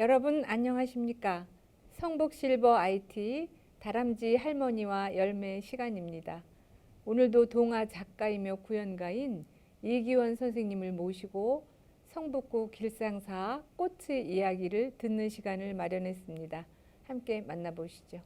여러분 안녕하십니까? 성북실버 IT 다람쥐 할머니와 열매 시간입니다. 오늘도 동화 작가이며 구연가인 이기원 선생님을 모시고 성북구 길상사 꽃의 이야기를 듣는 시간을 마련했습니다. 함께 만나보시죠.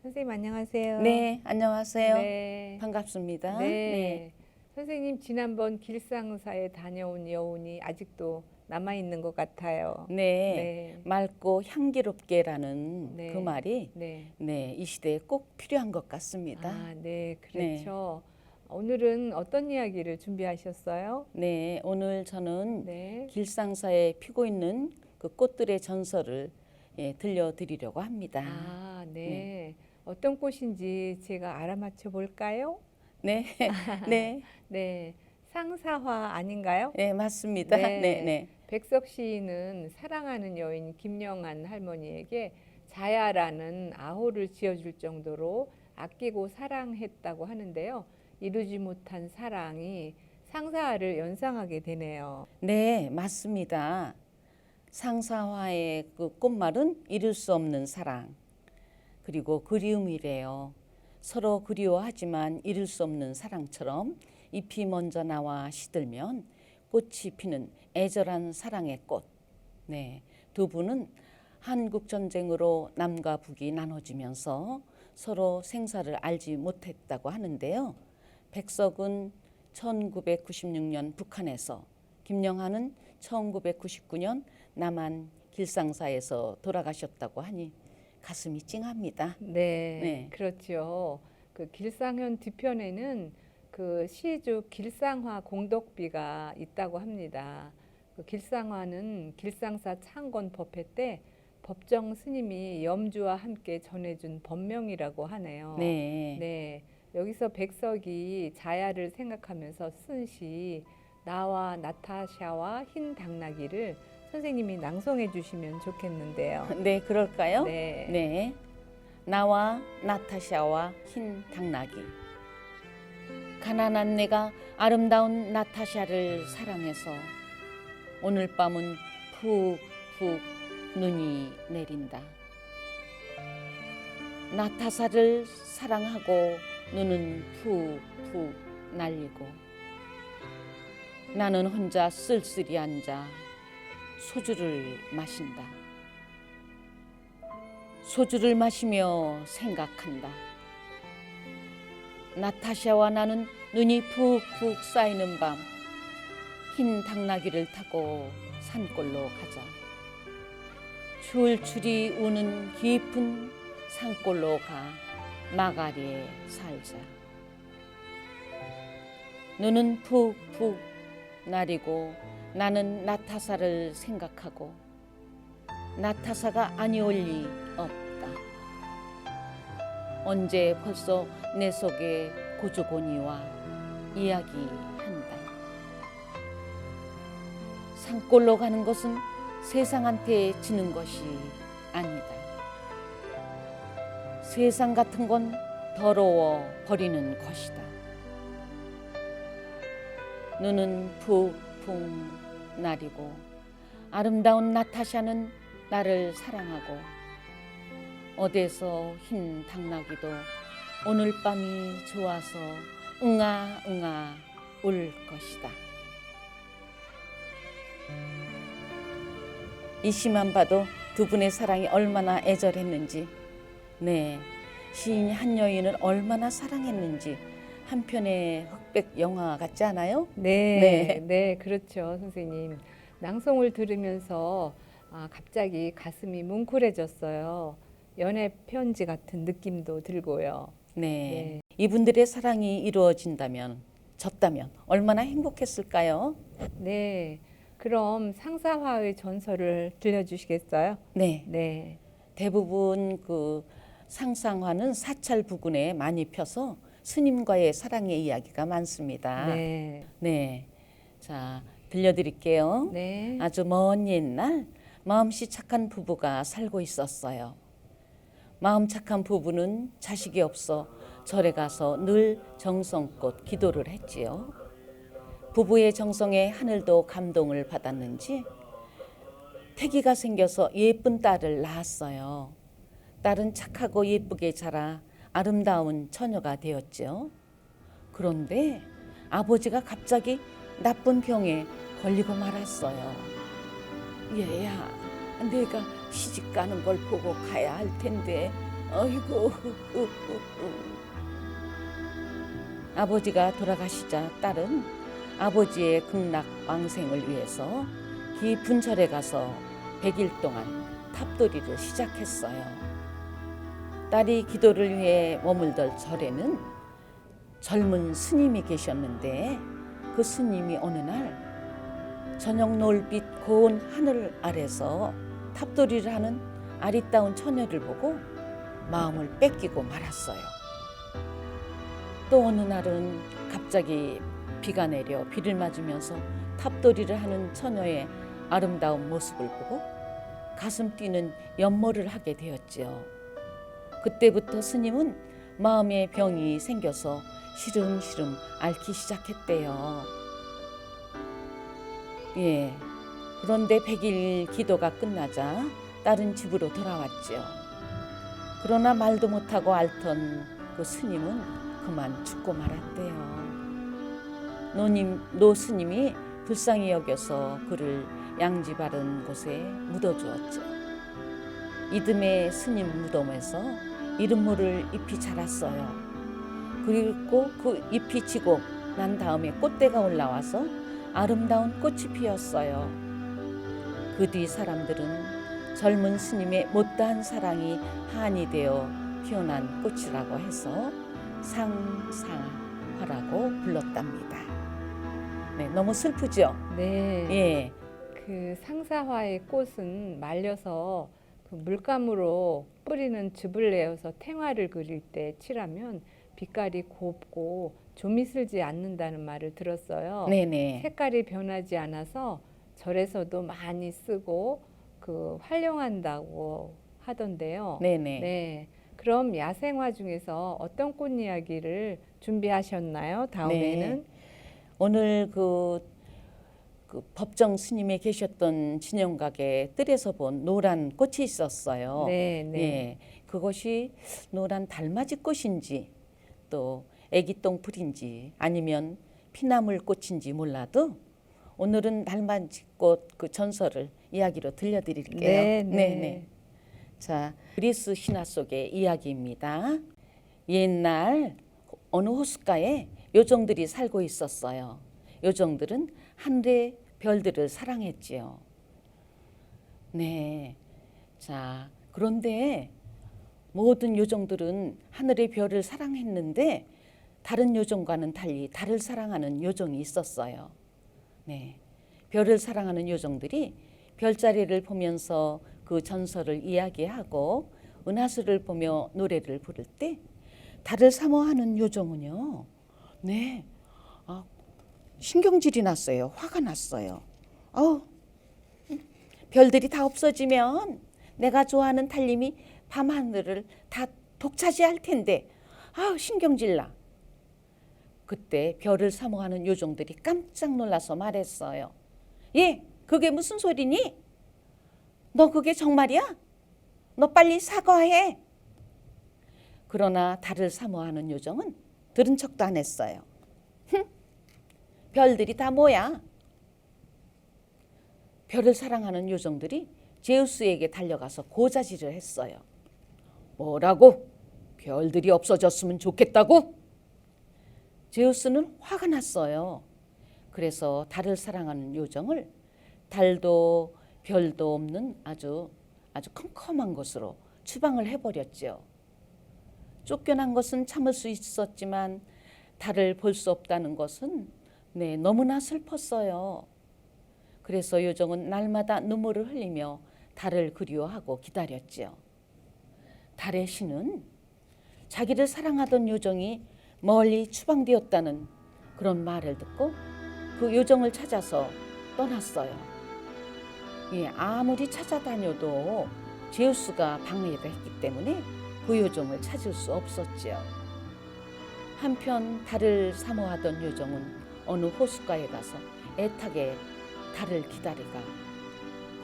선생님 안녕하세요. 네, 안녕하세요. 네. 반갑습니다. 네. 선생님 지난번 길상사에 다녀온 여운이 아직도 남아있는 것 같아요. 네, 맑고 향기롭게라는 네. 그 말이 네. 이 시대에 꼭 필요한 것 같습니다. 아, 네, 그렇죠. 오늘은 어떤 이야기를 준비하셨어요? 네, 오늘 저는 네. 길상사에 피고 있는 그 꽃들의 전설을 들려드리려고 합니다. 아, 네. 어떤 꽃인지 제가 알아맞혀 볼까요? 네, 네, 네. 상사화 아닌가요? 네, 맞습니다. 네. 네. 백석 시인은 사랑하는 여인 김영한 할머니에게 자야라는 아호를 지어줄 정도로 아끼고 사랑했다고 하는데요. 이루지 못한 사랑이 상사화를 연상하게 되네요. 네, 맞습니다. 상사화의 그 꽃말은 이룰 수 없는 사랑, 그리고 그리움이래요. 서로 그리워하지만 이룰 수 없는 사랑처럼 잎이 먼저 나와 시들면 꽃이 피는 애절한 사랑의 꽃. 네, 두 분은 한국 전쟁으로 남과 북이 나눠지면서 서로 생사를 알지 못했다고 하는데요. 백석은 1996년 북한에서, 김영하는 1999년 남한 길상사에서 돌아가셨다고 하니 가슴이 찡합니다. 네, 그렇죠. 그 길상현 뒤편에는 그 시주 길상화 공덕비가 있다고 합니다. 그 길상화는 길상사 창건 법회 때 법정 스님이 염주와 함께 전해준 법명이라고 하네요. 네, 여기서 백석이 자야를 생각하면서 쓴 시 나와 나타샤와 흰 당나귀를 선생님이 낭송해 주시면 좋겠는데요. 네, 그럴까요? 네. 나와 나타샤와 흰 당나귀. 가난한 내가 아름다운 나타샤를 사랑해서 오늘 밤은 푹푹 눈이 내린다. 나타샤를 사랑하고 눈은 푹푹 날리고 나는 혼자 쓸쓸히 앉아 소주를 마신다. 소주를 마시며 생각한다. 나타샤와 나는 눈이 푹푹 쌓이는 밤 흰 당나귀를 타고 산골로 가자. 출출이 우는 깊은 산골로 가 마가리에 살자. 눈은 푹푹 나리고 나는 나타사를 생각하고 나타사가 아니올 리 없다. 언제 벌써 내 속에 고조고니와 이야기한다. 산골로 가는 것은 세상한테 지는 것이 아니다. 세상 같은 건 더러워 버리는 것이다. 눈은 푹푹 나리고 아름다운 나타샤는 나를 사랑하고 어디서 흰 당나귀도 오늘 밤이 좋아서 응아 응아 울 것이다. 이 시만 봐도 두 분의 사랑이 얼마나 애절했는지, 시인 한 여인을 얼마나 사랑했는지 한 편의 흑백 영화 같지 않아요? 네, 그렇죠, 선생님. 낭송을 들으면서 갑자기 가슴이 뭉클해졌어요. 연애 편지 같은 느낌도 들고요. 네. 이분들의 사랑이 이루어진다면, 졌다면 얼마나 행복했을까요? 네, 그럼 상사화의 전설을 들려주시겠어요? 네. 대부분 그 상상화는 사찰 부근에 많이 펴서 스님과의 사랑의 이야기가 많습니다. 네. 자, 들려드릴게요. 네. 아주 먼 옛날 마음씨 착한 부부가 살고 있었어요. 마음 착한 부부는 자식이 없어 절에 가서 늘 정성껏 기도를 했지요. 부부의 정성에 하늘도 감동을 받았는지 태기가 생겨서 예쁜 딸을 낳았어요. 딸은 착하고 예쁘게 자라 아름다운 처녀가 되었죠. 그런데 아버지가 갑자기 나쁜 병에 걸리고 말았어요. 얘야, 내가 시집 가는 걸 보고 가야 할 텐데, 아이고. 아버지가 돌아가시자 딸은 아버지의 극락왕생을 위해서 깊은 절에 가서 100일 동안 탑돌이를 시작했어요. 딸이 기도를 위해 머물던 절에는 젊은 스님이 계셨는데 그 스님이 어느 날 저녁 노을빛 고운 하늘 아래서 탑돌이를 하는 아리따운 처녀를 보고 마음을 뺏기고 말았어요. 또 어느 날은 갑자기 비가 내려 비를 맞으면서 탑돌이를 하는 처녀의 아름다운 모습을 보고 가슴 뛰는 연모를 하게 되었지요. 그때부터 스님은 마음에 병이 생겨서 시름시름 앓기 시작했대요. 예. 그런데 100일 기도가 끝나자 딸은 집으로 돌아왔지요. 그러나 말도 못하고 앓던 그 스님은 그만 죽고 말았대요. 노 스님이 불쌍히 여겨서 그를 양지 바른 곳에 묻어주었죠. 이듬해 스님 무덤에서 이름 모를 잎이 자랐어요. 그리고 그 잎이 지고 난 다음에 꽃대가 올라와서 아름다운 꽃이 피었어요. 그 뒤 사람들은 젊은 스님의 못다한 사랑이 한이 되어 피어난 꽃이라고 해서 상사화라고 불렀답니다. 네, 너무 슬프죠? 네. 예. 그 상사화의 꽃은 말려서 그 물감으로 뿌리는 즙을 내어서 탱화를 그릴 때 칠하면 빛깔이 곱고 조미슬지 않는다는 말을 들었어요. 네네. 색깔이 변하지 않아서 절에서도 많이 쓰고 그 활용한다고 하던데요. 네네. 네. 그럼 야생화 중에서 어떤 꽃 이야기를 준비하셨나요? 다음에는? 네. 오늘 그 법정 스님이 계셨던 진영각에 뜰에서 본 노란 꽃이 있었어요. 네, 네. 예, 그것이 노란 달맞이 꽃인지 또 애기똥풀인지 아니면 피나물 꽃인지 몰라도 오늘은 달맞이 꽃 그 전설을 이야기로 들려드릴게요. 네, 네. 네. 자, 그리스 신화 속의 이야기입니다. 옛날 어느 호숫가에 요정들이 살고 있었어요. 요정들은 하늘의 별들을 사랑했지요. 네. 자, 그런데 모든 요정들은 하늘의 별을 사랑했는데 다른 요정과는 달리 달을 사랑하는 요정이 있었어요. 네. 별을 사랑하는 요정들이 별자리를 보면서 그 전설을 이야기하고 은하수를 보며 노래를 부를 때 달을 사모하는 요정은요. 네. 신경질이 났어요. 화가 났어요. 별들이 다 없어지면 내가 좋아하는 달님이 밤하늘을 다 독차지할 텐데 신경질 나. 그때 별을 사모하는 요정들이 깜짝 놀라서 말했어요. 예, 그게 무슨 소리니? 너 그게 정말이야? 너 빨리 사과해. 그러나 달을 사모하는 요정은 들은 척도 안 했어요. 별들이 다 뭐야? 별을 사랑하는 요정들이 제우스에게 달려가서 고자질을 했어요. 뭐라고? 별들이 없어졌으면 좋겠다고? 제우스는 화가 났어요. 그래서 달을 사랑하는 요정을 달도 별도 없는 아주 컴컴한 곳으로 추방을 해버렸죠. 쫓겨난 것은 참을 수 있었지만 달을 볼 수 없다는 것은 너무나 슬펐어요. 그래서 요정은 날마다 눈물을 흘리며 달을 그리워하고 기다렸지요. 달의 신은 자기를 사랑하던 요정이 멀리 추방되었다는 그런 말을 듣고 그 요정을 찾아서 떠났어요. 예, 아무리 찾아다녀도 제우스가 방해를 했기 때문에 그 요정을 찾을 수 없었지요. 한편 달을 사모하던 요정은 어느 호숫가에 가서 애타게 달을 기다리가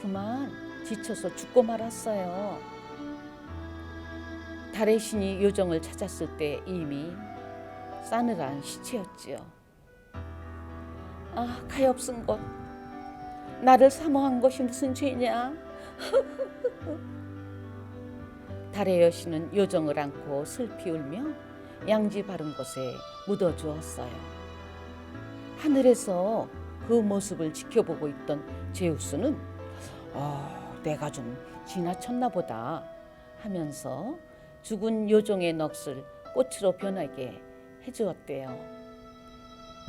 그만 지쳐서 죽고 말았어요. 달의 신이 요정을 찾았을 때 이미 싸늘한 시체였지요. 아, 가엾은 것. 나를 사모한 것이 무슨 죄냐? 달의 여신은 요정을 안고 슬피 울며 양지 바른 곳에 묻어주었어요. 하늘에서 그 모습을 지켜보고 있던 제우스는 내가 좀 지나쳤나 보다 하면서 죽은 요정의 넋을 꽃으로 변하게 해주었대요.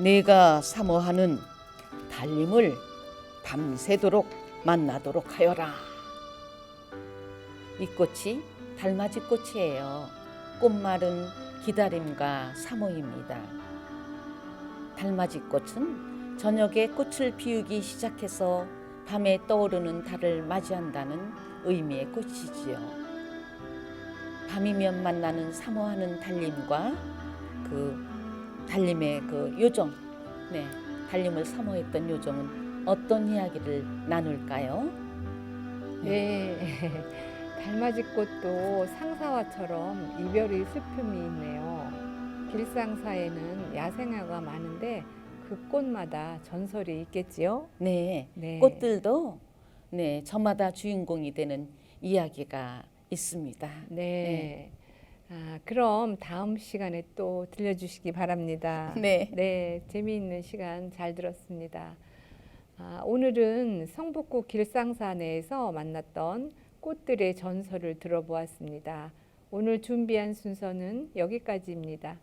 내가 사모하는 달님을 밤새도록 만나도록 하여라. 이 꽃이 달맞이 꽃이에요. 꽃말은 기다림과 사모입니다. 달맞이 꽃은 저녁에 꽃을 피우기 시작해서 밤에 떠오르는 달을 맞이한다는 의미의 꽃이지요. 밤이면 만나는 사모하는 달님과 그 달님의 그 요정, 달님을 사모했던 요정은 어떤 이야기를 나눌까요? 네. 달맞이 꽃도 상사화처럼 이별의 슬픔이 있네요. 길상사에는 야생화가 많은데 그 꽃마다 전설이 있겠지요? 네, 네. 꽃들도 저마다 주인공이 되는 이야기가 있습니다. 네. 그럼 다음 시간에 또 들려주시기 바랍니다. 네. 네, 재미있는 시간 잘 들었습니다. 오늘은 성북구 길상사내에서 만났던 꽃들의 전설을 들어보았습니다. 오늘 준비한 순서는 여기까지입니다.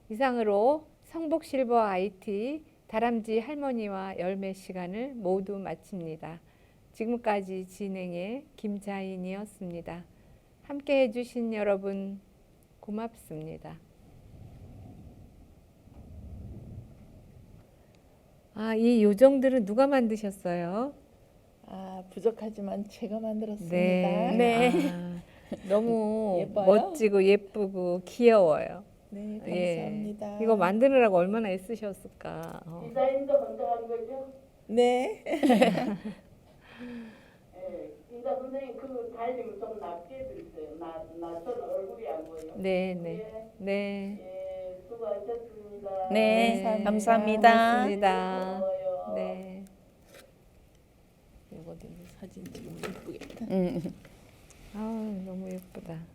이상으로 성북실버 IT 다람쥐 할머니와 열매 시간을 모두 마칩니다. 지금까지 진행의 김자인이었습니다. 함께 해주신 여러분 고맙습니다. 이 요정들은 누가 만드셨어요? 부족하지만 제가 만들었습니다. 네. 너무 예뻐요? 멋지고 예쁘고 귀여워요. 네, 예. 감사합니다. 이거 만드느라고 얼마나 애쓰셨을까. 디자인도 혼자 한 거죠? 네. 예. 인자 선생님 그 달님 좀 낮게 해주세요. 저는 얼굴이 안 보여. 네, 네, 예. 네. 예, 수고하셨습니다. 네, 감사합니다. 고맙습니다. 고마워요. 네. 이거 사진 찍으면 예쁘겠다. 아우, 너무 예쁘다.